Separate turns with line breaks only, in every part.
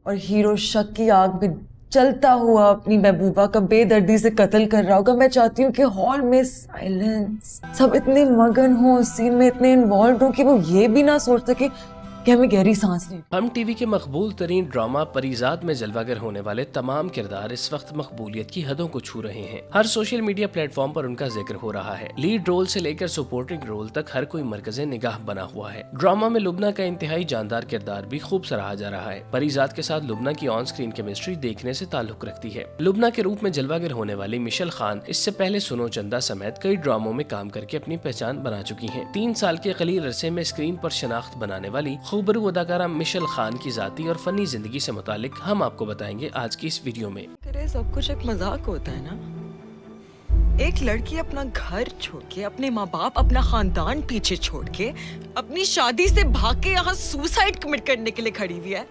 اور ہیرو شک کی آگ میں چلتا ہوا اپنی محبوبہ کا بے دردی سے قتل کر رہا ہوگا. میں چاہتی ہوں کہ ہال میں سائلنس, سب اتنے مگن ہوں اس سین میں, اتنے انوالوڈ ہوں کہ وہ یہ بھی نہ سوچ سکے کہ ہمیں گہری سانس لیں.
ہم ٹی وی کے مقبول ترین ڈرامہ پریزاد میں جلوہ گر ہونے والے تمام کردار اس وقت مقبولیت کی حدوں کو چھو رہے ہیں. ہر سوشل میڈیا پلیٹ فارم پر ان کا ذکر ہو رہا ہے. لیڈ رول سے لے کر سپورٹنگ رول تک ہر کوئی مرکز نگاہ بنا ہوا ہے. ڈرامہ میں لبنہ کا انتہائی جاندار کردار بھی خوب سراہا جا رہا ہے. پریزاد کے ساتھ لبنہ کی آن سکرین کیمسٹری دیکھنے سے تعلق رکھتی ہے. لبنہ کے روپ میں جلوہ گر ہونے والی مشل خان اس سے پہلے سنو چندہ سمیت کئی ڈراموں میں کام کر کے اپنی پہچان بنا چکی ہیں. 3 سال کے قلیل عرصے میں اسکرین پر شناخت بنانے والی خوبرو اداکارہ مشل خان کی ذاتی اور فنی زندگی سے متعلق ہم آپ کو بتائیں گے آج کی اس ویڈیو میں.
سب کچھ ایک مذاق ہوتا ہے نا. ایک لڑکی اپنا گھر چھوڑ کے, اپنے ماں باپ, اپنا خاندان پیچھے چھوڑ کے, اپنی شادی سے بھاگ کے یہاں سوسائڈ کمٹ کرنے کے لیے کھڑی ہوئی ہے,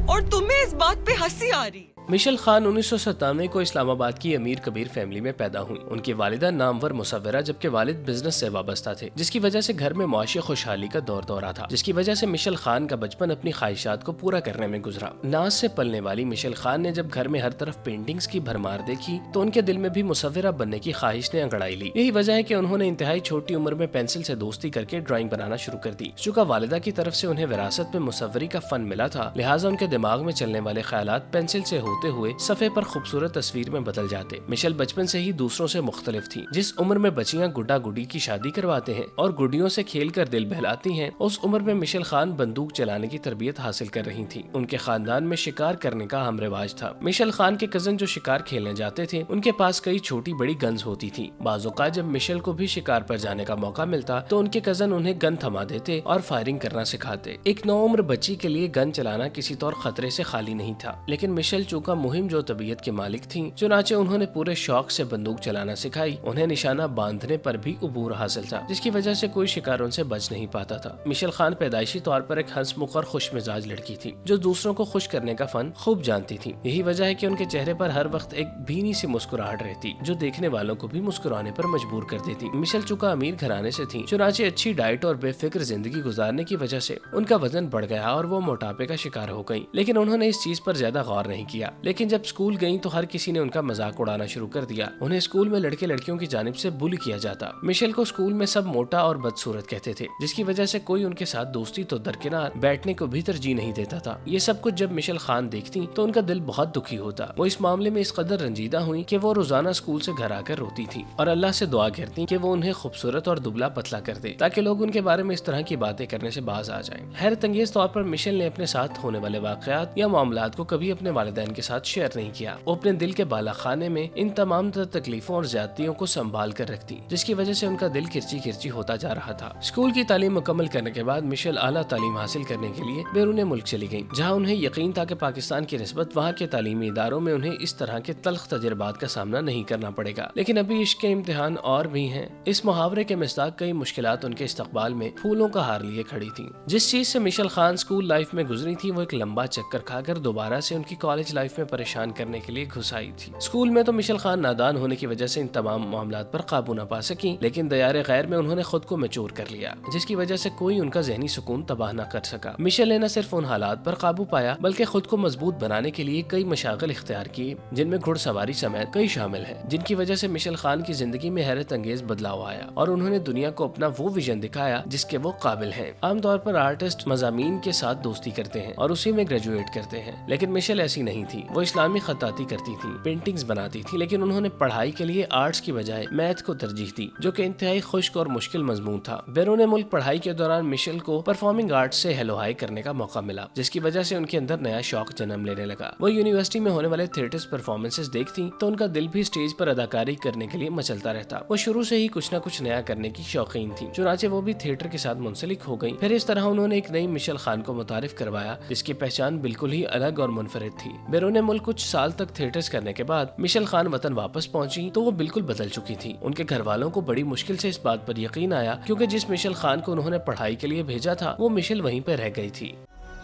اور تمہیں اس بات پہ ہنسی آ رہی ہے.
مشل خان 1997 کو اسلام آباد کی امیر کبیر فیملی میں پیدا ہوئی. ان کی والدہ نامور مصورہ جبکہ والد بزنس سے وابستہ تھے, جس کی وجہ سے گھر میں معاشی خوشحالی کا دور دورہ تھا, جس کی وجہ سے مشل خان کا بچپن اپنی خواہشات کو پورا کرنے میں گزرا. ناز سے پلنے والی مشل خان نے جب گھر میں ہر طرف پینٹنگز کی بھرمار دیکھی تو ان کے دل میں بھی مصورہ بننے کی خواہش نے انگڑائی لی. یہی وجہ ہے کہ انہوں نے انتہائی چھوٹی عمر میں پینسل سے دوستی کر کے ڈرائنگ بنانا شروع کر دی. چونکہ والدہ کی طرف سے انہیں وراثت میں مصوری کا فن ملا تھا, لہٰذا ان کے دماغ میں چلنے والے خیالات پینسل سے ہوتے ہوئے صفحے پر خوبصورت تصویر میں بدل جاتے. مشل بچپن سے ہی دوسروں سے مختلف تھی. جس عمر میں بچیاں گڈا گڈی کی شادی کرواتے ہیں اور گڈیوں سے کھیل کر دل بہلاتی ہیں, اس عمر میں مشل خان بندوق چلانے کی تربیت حاصل کر رہی تھی. ان کے خاندان میں شکار کرنے کا عام رواج تھا. مشل خان کے کزن جو شکار کھیلنے جاتے تھے ان کے پاس کئی چھوٹی بڑی گنز ہوتی تھی. بعض اوقات جب مشل کو بھی شکار پر جانے کا موقع ملتا تو ان کے کزن انہیں گن تھما دیتے اور فائرنگ کرنا سکھاتے. ایک نوعمر بچی کے لیے گن چلانا کسی طور خطرے سے خالی نہیں تھا, لیکن مشل چونکہ مہم جو طبیعت کے مالک تھیں, چنانچہ انہوں نے پورے شوق سے بندوق چلانا سکھائی. انہیں نشانہ باندھنے پر بھی عبور حاصل تھا, جس کی وجہ سے کوئی شکار ان سے بچ نہیں پاتا تھا. مشل خان پیدائشی طور پر ایک ہنسمکھ اور خوش مزاج لڑکی تھی جو دوسروں کو خوش کرنے کا فن خوب جانتی تھی. یہی وجہ ہے کہ ان کے چہرے پر ہر وقت ایک بھینی سی مسکراہٹ رہتی جو دیکھنے والوں کو بھی مسکرانے پر مجبور کر دیتی. مشل چونکہ امیر گھرانے سے تھی, چنانچہ اچھی ڈائٹ اور بے فکر زندگی گزارنے کی وجہ سے ان کا وزن بڑھ گیا اور وہ موٹاپے کا شکار ہو گئی. لیکن انہوں نے اس چیز پر زیادہ غور نہیں کیا. لیکن جب اسکول گئیں تو ہر کسی نے ان کا مذاق اڑانا شروع کر دیا. انہیں اسکول میں لڑکے لڑکیوں کی جانب سے بلی کیا جاتا. مشل کو اسکول میں سب موٹا اور بدصورت کہتے تھے, جس کی وجہ سے کوئی ان کے ساتھ دوستی تو درکنار بیٹھنے کو بھی ترجیح نہیں دیتا تھا. یہ سب کچھ جب مشل خان دیکھتی تو ان کا دل بہت دکھی ہوتا. وہ اس معاملے میں اس قدر رنجیدہ ہوئی کہ وہ روزانہ اسکول سے گھر آ کر روتی تھی اور اللہ سے دعا کرتی کہ وہ انہیں خوبصورت اور دبلا پتلا کر دے تاکہ لوگ ان کے بارے میں اس طرح کی باتیں کرنے سے باز آ جائیں. حیرت انگیز طور پر مشل نے اپنے ساتھ ہونے والے واقعات یا معاملات کو کبھی اپنے والدین کے ساتھ شیئر نہیں کیا. وہ اپنے دل کے بالا خانے میں ان تمام تکلیفوں اور زیادتیوں کو سنبھال کر رکھتی, جس کی وجہ سے ان کا دل کرچی کرچی ہوتا جا رہا تھا. اسکول کی تعلیم مکمل کرنے کے بعد مشل اعلیٰ تعلیم حاصل کرنے کے لیے بیرون ملک چلی گئیں, جہاں انہیں یقین تھا کہ پاکستان کی نسبت وہاں کے تعلیمی اداروں میں انہیں اس طرح کے تلخ تجربات کا سامنا نہیں کرنا پڑے گا. لیکن ابھی عشق کے امتحان اور بھی ہیں. اس محاورے کے مصداق کئی مشکلات ان کے استقبال میں پھولوں کا ہار لیے کھڑی تھیں. جس چیز سے مشل خان اسکول لائف میں گزری تھی وہ ایک لمبا چکر کھا کر دوبارہ سے ان کی کالج لائف میں پریشان کرنے کے لیے گھس آئی تھی. اسکول میں تو مشل خان نادان ہونے کی وجہ سے ان تمام معاملات پر قابو نہ پا سکی, لیکن دیار غیر میں انہوں نے خود کو میچور کر لیا, جس کی وجہ سے کوئی ان کا ذہنی سکون تباہ نہ کر سکا. مشل نے نہ صرف ان حالات پر قابو پایا بلکہ خود کو مضبوط بنانے کے لیے کئی مشاغل اختیار کیے, جن میں گھڑ سواری سمیت کئی شامل ہیں, جن کی وجہ سے مشل خان کی زندگی میں حیرت انگیز بدلاؤ آیا اور انہوں نے دنیا کو اپنا وہ ویژن دکھایا جس کے وہ قابل ہیں. عام طور پر آرٹسٹ مضامین کے ساتھ دوستی کرتے ہیں اور اسی میں گریجویٹ کرتے ہیں, لیکن مشل ایسی نہیں تھی. وہ اسلامی خطاطی کرتی تھی, پینٹنگز بناتی تھی, لیکن انہوں نے پڑھائی کے لیے آرٹس کی بجائے میتھ کو ترجیح دی, جو کہ انتہائی خشک اور مشکل مضمون تھا. بیرون ملک پڑھائی کے دوران مشل کو پرفارمنگ آرٹس سے ہیلو ہائی کرنے کا موقع ملا, جس کی وجہ سے ان کے اندر نیا شوق جنم لینے لگا. وہ یونیورسٹی میں ہونے والے تھیٹرز پرفارمنسز دیکھتی تو ان کا دل بھی اسٹیج پر اداکاری کرنے کے لیے مچلتا رہتا. وہ شروع سے ہی کچھ نہ کچھ نیا کرنے کی شوقین تھی, چنانچہ وہ بھی تھیٹر کے ساتھ منسلک ہو گئی. پھر اس طرح انہوں نے ایک نئی مشل خان کو متعارف کروایا جس کی پہچان بالکل ہی الگ اور منفرد تھی. بیرون ملک کچھ سال تک تھیٹرز کرنے کے بعد مشل خان وطن واپس پہنچی تو وہ بالکل بدل چکی تھی. ان کے گھر والوں کو بڑی مشکل سے اس بات پر یقین آیا کیونکہ جس مشل خان کو انہوں نے پڑھائی کے لیے بھیجا تھا وہ مشل وہیں پہ رہ گئی تھی.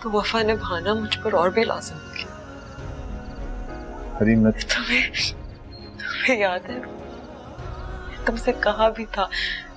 تو وفا نبھانا مجھ پر اور بھی لازم ہو گیا. تمہیں یاد ہے تم سے کہا بھی تھا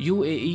UAE,